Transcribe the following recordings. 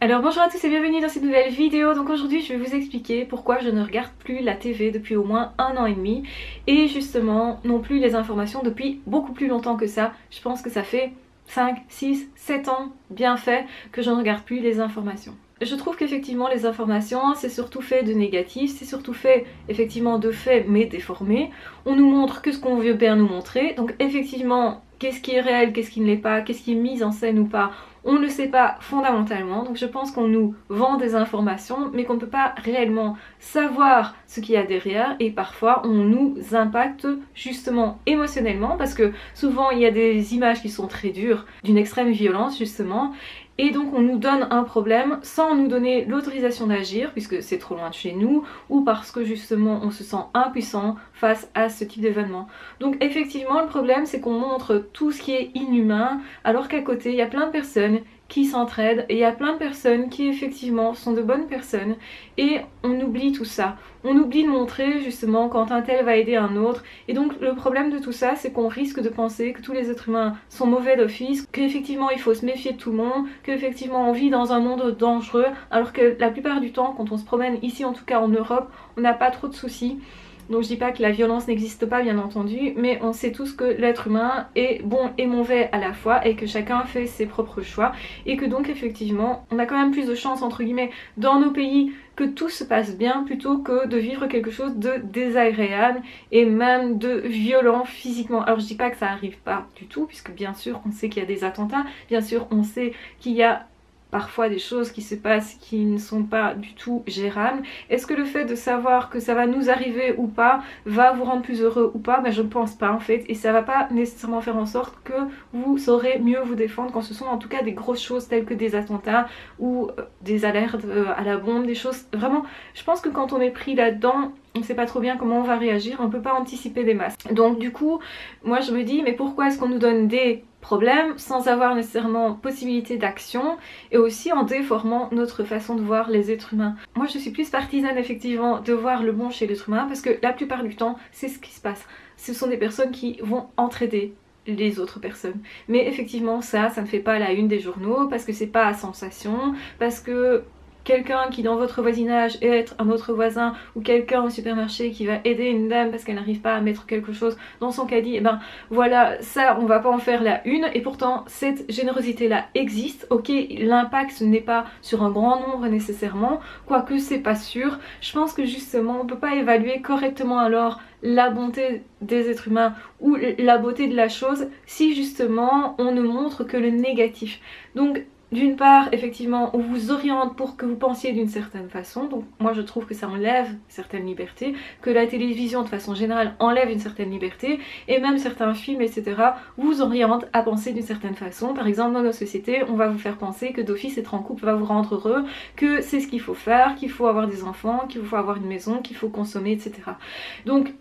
Alors bonjour à tous et bienvenue dans cette nouvelle vidéo. Donc aujourd'hui je vais vous expliquer pourquoi je ne regarde plus la TV depuis au moins 1 an et demi et justement non plus les informations depuis beaucoup plus longtemps que ça. Je pense que ça fait 5, 6, 7 ans bien fait que je ne regarde plus les informations. Je trouve qu'effectivement les informations c'est surtout fait de négatif, c'est surtout fait effectivement de faits mais déformés. On nous montre que ce qu'on veut bien nous montrer, donc effectivement qu'est-ce qui est réel, qu'est-ce qui ne l'est pas, qu'est-ce qui est mis en scène ou pas, on ne le sait pas fondamentalement. Donc je pense qu'on nous vend des informations mais qu'on ne peut pas réellement savoir ce qu'il y a derrière et parfois on nous impacte justement émotionnellement parce que souvent il y a des images qui sont très dures, d'une extrême violence justement. Et donc on nous donne un problème sans nous donner l'autorisation d'agir puisque c'est trop loin de chez nous ou parce que justement on se sent impuissant face à ce type d'événement. Donc effectivement le problème c'est qu'on montre tout ce qui est inhumain alors qu'à côté il y a plein de personnes qui s'entraident et il y a plein de personnes qui effectivement sont de bonnes personnes et on oublie tout ça. On oublie de montrer justement quand un tel va aider un autre et donc le problème de tout ça c'est qu'on risque de penser que tous les êtres humains sont mauvais d'office, qu'effectivement il faut se méfier de tout le monde, qu'effectivement on vit dans un monde dangereux alors que la plupart du temps quand on se promène ici en tout cas en Europe on n'a pas trop de soucis. Donc je dis pas que la violence n'existe pas bien entendu, mais on sait tous que l'être humain est bon et mauvais à la fois et que chacun fait ses propres choix et que donc effectivement on a quand même plus de chance entre guillemets dans nos pays que tout se passe bien plutôt que de vivre quelque chose de désagréable et même de violent physiquement. Alors je dis pas que ça arrive pas du tout puisque bien sûr on sait qu'il y a des attentats, bien sûr on sait qu'il y a parfois des choses qui se passent qui ne sont pas du tout gérables. Est-ce que le fait de savoir que ça va nous arriver ou pas va vous rendre plus heureux ou pas? Ben, je ne pense pas en fait et ça va pas nécessairement faire en sorte que vous saurez mieux vous défendre quand ce sont en tout cas des grosses choses telles que des attentats ou des alertes à la bombe, des choses vraiment, je pense que quand on est pris là-dedans on ne sait pas trop bien comment on va réagir, on ne peut pas anticiper des masses. Donc du coup, moi je me dis mais pourquoi est-ce qu'on nous donne des problèmes sans avoir nécessairement possibilité d'action et aussi en déformant notre façon de voir les êtres humains. Moi je suis plus partisane effectivement de voir le bon chez l'être humain parce que la plupart du temps c'est ce qui se passe. Ce sont des personnes qui vont entraider les autres personnes. Mais effectivement ça ne fait pas la une des journaux parce que c'est pas à sensation, parce que quelqu'un qui dans votre voisinage est un autre voisin ou quelqu'un au supermarché qui va aider une dame parce qu'elle n'arrive pas à mettre quelque chose dans son caddie, et ben voilà, ça on va pas en faire la une et pourtant cette générosité là existe. Ok, l'impact n'est pas sur un grand nombre nécessairement, quoique c'est pas sûr. Je pense que justement on peut pas évaluer correctement alors la bonté des êtres humains ou la beauté de la chose si justement on ne montre que le négatif. Donc d'une part, effectivement, on vous oriente pour que vous pensiez d'une certaine façon, donc moi je trouve que ça enlève certaines libertés, que la télévision de façon générale enlève une certaine liberté, et même certains films, etc., vous orientent à penser d'une certaine façon. Par exemple, dans nos sociétés, on va vous faire penser que d'office être en couple va vous rendre heureux, que c'est ce qu'il faut faire, qu'il faut avoir des enfants, qu'il faut avoir une maison, qu'il faut consommer, etc. Donc,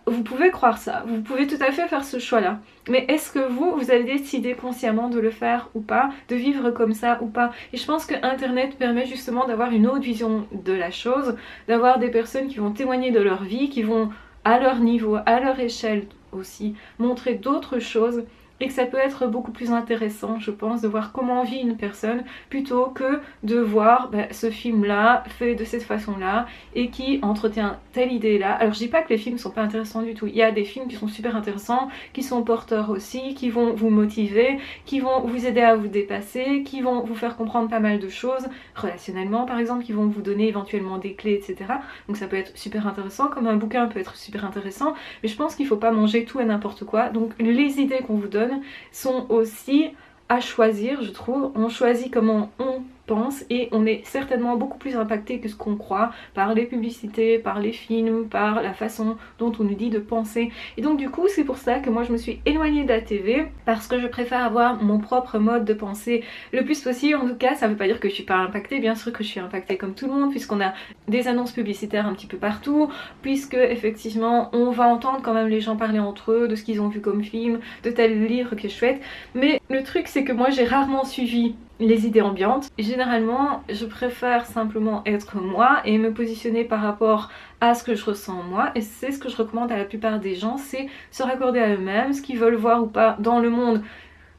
vous pouvez croire ça, vous pouvez tout à fait faire ce choix-là. Mais est-ce que vous avez décidé consciemment de le faire ou pas, de vivre comme ça ou pas? Et je pense que Internet permet justement d'avoir une autre vision de la chose, d'avoir des personnes qui vont témoigner de leur vie, qui vont à leur niveau, à leur échelle aussi, montrer d'autres choses. Et que ça peut être beaucoup plus intéressant, je pense, de voir comment vit une personne plutôt que de voir ce film-là fait de cette façon-là et qui entretient telle idée-là. Alors je dis pas que les films sont pas intéressants du tout, il y a des films qui sont super intéressants, qui sont porteurs aussi, qui vont vous motiver, qui vont vous aider à vous dépasser, qui vont vous faire comprendre pas mal de choses, relationnellement par exemple, qui vont vous donner éventuellement des clés, etc. Donc ça peut être super intéressant, comme un bouquin peut être super intéressant, mais je pense qu'il faut pas manger tout et n'importe quoi. Donc les idées qu'on vous donne sont aussi à choisir, je trouve. On choisit comment on pense et on est certainement beaucoup plus impacté que ce qu'on croit par les publicités, par les films, par la façon dont on nous dit de penser. Et donc du coup c'est pour ça que moi je me suis éloignée de la TV parce que je préfère avoir mon propre mode de pensée le plus possible. En tout cas ça veut pas dire que je suis pas impactée, bien sûr que je suis impactée comme tout le monde puisqu'on a des annonces publicitaires un petit peu partout, puisque effectivement on va entendre quand même les gens parler entre eux de ce qu'ils ont vu comme film, de tel livre qui est chouette. Mais le truc c'est que moi j'ai rarement suivi les idées ambiantes. Généralement, je préfère simplement être moi et me positionner par rapport à ce que je ressens moi, et c'est ce que je recommande à la plupart des gens, c'est se raccorder à eux-mêmes, ce qu'ils veulent voir ou pas dans le monde.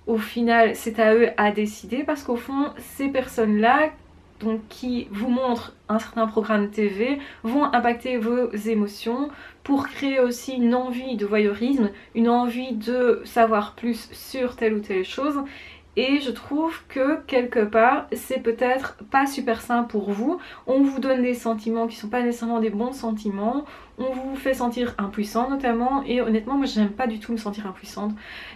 Au final, c'est à eux à décider parce qu'au fond, ces personnes-là donc qui vous montrent un certain programme TV vont impacter vos émotions pour créer aussi une envie de voyeurisme, une envie de savoir plus sur telle ou telle chose. Et je trouve que quelque part c'est peut-être pas super sain pour vous. On vous donne des sentiments qui sont pas nécessairement des bons sentiments, on vous fait sentir impuissant notamment, et honnêtement moi j'aime pas du tout me sentir impuissante.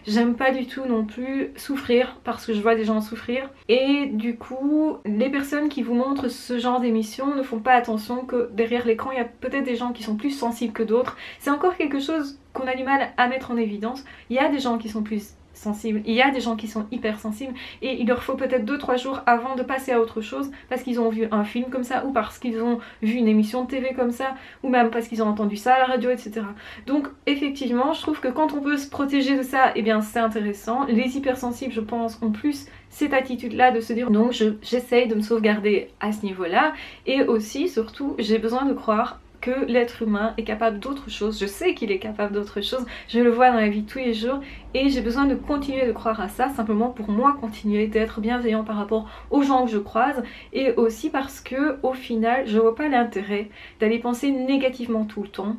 J'aime pas du tout non plus souffrir parce que je vois des gens souffrir, et du coup les personnes qui vous montrent ce genre d'émission ne font pas attention que derrière l'écran il y a peut-être des gens qui sont plus sensibles que d'autres. C'est encore quelque chose qu'on a du mal à mettre en évidence. Il y a des gens qui sont plus sensibles, il y a des gens qui sont hyper sensibles et il leur faut peut-être 2-3 jours avant de passer à autre chose parce qu'ils ont vu un film comme ça, ou parce qu'ils ont vu une émission de TV comme ça, ou même parce qu'ils ont entendu ça à la radio, etc. Donc effectivement je trouve que quand on peut se protéger de ça, eh bien c'est intéressant. Les hypersensibles je pense ont plus cette attitude là de se dire donc j'essaye de me sauvegarder à ce niveau là, et aussi surtout j'ai besoin de croire que l'être humain est capable d'autre chose. Je sais qu'il est capable d'autre chose, je le vois dans la vie de tous les jours, et j'ai besoin de continuer de croire à ça, simplement pour moi continuer d'être bienveillant par rapport aux gens que je croise, et aussi parce que au final je vois pas l'intérêt d'aller penser négativement tout le temps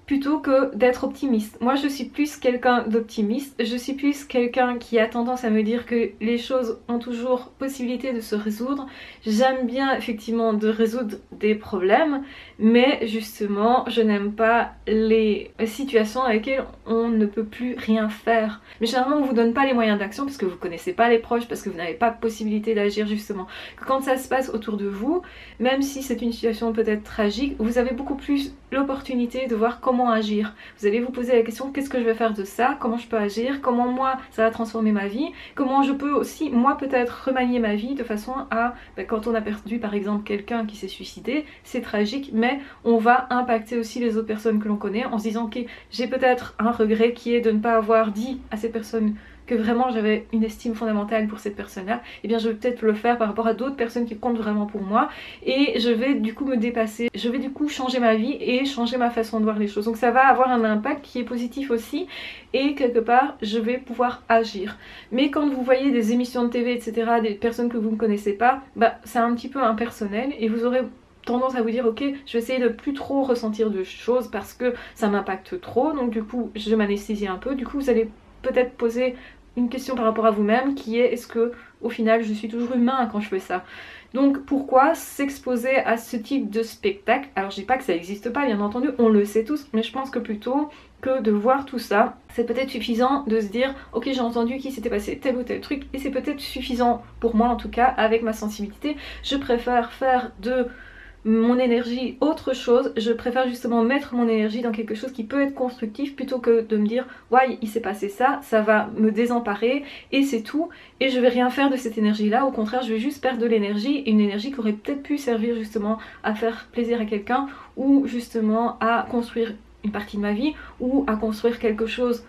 plutôt que d'être optimiste. Moi je suis plus quelqu'un d'optimiste, je suis plus quelqu'un qui a tendance à me dire que les choses ont toujours possibilité de se résoudre. J'aime bien effectivement de résoudre des problèmes, mais justement je n'aime pas les situations dans lesquelles on ne peut plus rien faire. Mais généralement on vous donne pas les moyens d'action parce que vous connaissez pas les proches, parce que vous n'avez pas possibilité d'agir justement. Quand ça se passe autour de vous, même si c'est une situation peut-être tragique, vous avez beaucoup plus l'opportunité de voir comment agir. Vous allez vous poser la question, qu'est-ce que je vais faire de ça? Comment je peux agir? Comment moi ça va transformer ma vie? Comment je peux aussi moi peut-être remanier ma vie de façon à, quand on a perdu par exemple quelqu'un qui s'est suicidé, c'est tragique, mais on va impacter aussi les autres personnes que l'on connaît en se disant ok, j'ai peut-être un regret qui est de ne pas avoir dit à ces personnes que vraiment j'avais une estime fondamentale pour cette personne-là, et bien je vais peut-être le faire par rapport à d'autres personnes qui comptent vraiment pour moi, et je vais du coup me dépasser, je vais du coup changer ma vie et changer ma façon de voir les choses. Donc ça va avoir un impact qui est positif aussi, et quelque part je vais pouvoir agir. Mais quand vous voyez des émissions de TV, etc., des personnes que vous ne connaissez pas, c'est un petit peu impersonnel, et vous aurez tendance à vous dire ok, je vais essayer de plus trop ressentir de choses parce que ça m'impacte trop, donc du coup je m'anesthésie un peu. Du coup vous allez peut-être poser une question par rapport à vous-même qui est, est-ce que au final je suis toujours humain quand je fais ça? Donc pourquoi s'exposer à ce type de spectacle? Alors je dis pas que ça n'existe pas, bien entendu, on le sait tous, mais je pense que plutôt que de voir tout ça, c'est peut-être suffisant de se dire ok, j'ai entendu qu'il s'était passé tel ou tel truc, et c'est peut-être suffisant pour moi en tout cas avec ma sensibilité. Je préfère faire de mon énergie autre chose, je préfère justement mettre mon énergie dans quelque chose qui peut être constructif plutôt que de me dire ouais il s'est passé ça, ça va me désemparer et c'est tout, et je vais rien faire de cette énergie là. Au contraire je vais juste perdre de l'énergie, une énergie qui aurait peut-être pu servir justement à faire plaisir à quelqu'un, ou justement à construire une partie de ma vie, ou à construire quelque chose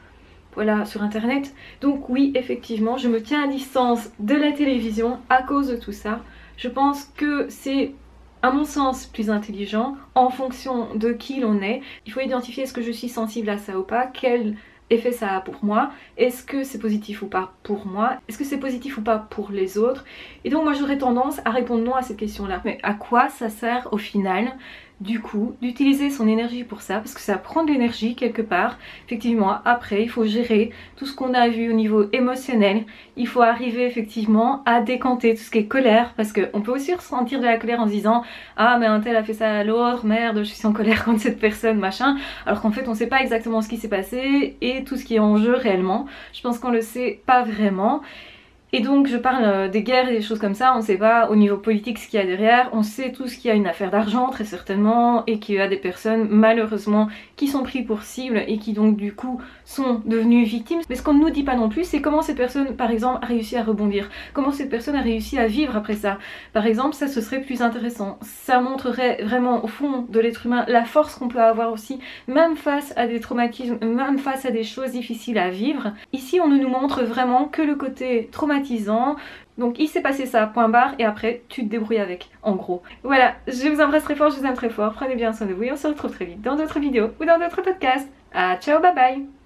voilà sur internet. Donc oui effectivement je me tiens à distance de la télévision à cause de tout ça. Je pense que c'est à mon sens plus intelligent en fonction de qui l'on est. Il faut identifier est-ce que je suis sensible à ça ou pas, quel effet ça a pour moi, est-ce que c'est positif ou pas pour moi, est-ce que c'est positif ou pas pour les autres. Et donc moi j'aurais tendance à répondre non à cette question là. Mais à quoi ça sert au final du coup d'utiliser son énergie pour ça, parce que ça prend de l'énergie quelque part. Effectivement après il faut gérer tout ce qu'on a vu au niveau émotionnel, il faut arriver effectivement à décanter tout ce qui est colère, parce qu'on peut aussi ressentir de la colère en se disant ah mais un tel a fait ça à l'autre, merde je suis en colère contre cette personne machin, alors qu'en fait on sait pas exactement ce qui s'est passé et tout ce qui est en jeu réellement. Je pense qu'on le sait pas vraiment. Et donc je parle des guerres et des choses comme ça, on ne sait pas au niveau politique ce qu'il y a derrière, on sait tous qu'il y a une affaire d'argent très certainement, et qu'il y a des personnes malheureusement qui sont prises pour cible et qui donc du coup sont devenues victimes. Mais ce qu'on ne nous dit pas non plus, c'est comment cette personne par exemple a réussi à rebondir, comment cette personne a réussi à vivre après ça. Par exemple ça ce serait plus intéressant, ça montrerait vraiment au fond de l'être humain la force qu'on peut avoir aussi, même face à des traumatismes, même face à des choses difficiles à vivre. Ici on ne nous montre vraiment que le côté traumatisant. Donc il s'est passé ça, point barre, et après tu te débrouilles avec, en gros. Voilà, je vous embrasse très fort, je vous aime très fort, prenez bien soin de vous et on se retrouve très vite dans d'autres vidéos ou dans d'autres podcasts. Ah ciao, bye bye.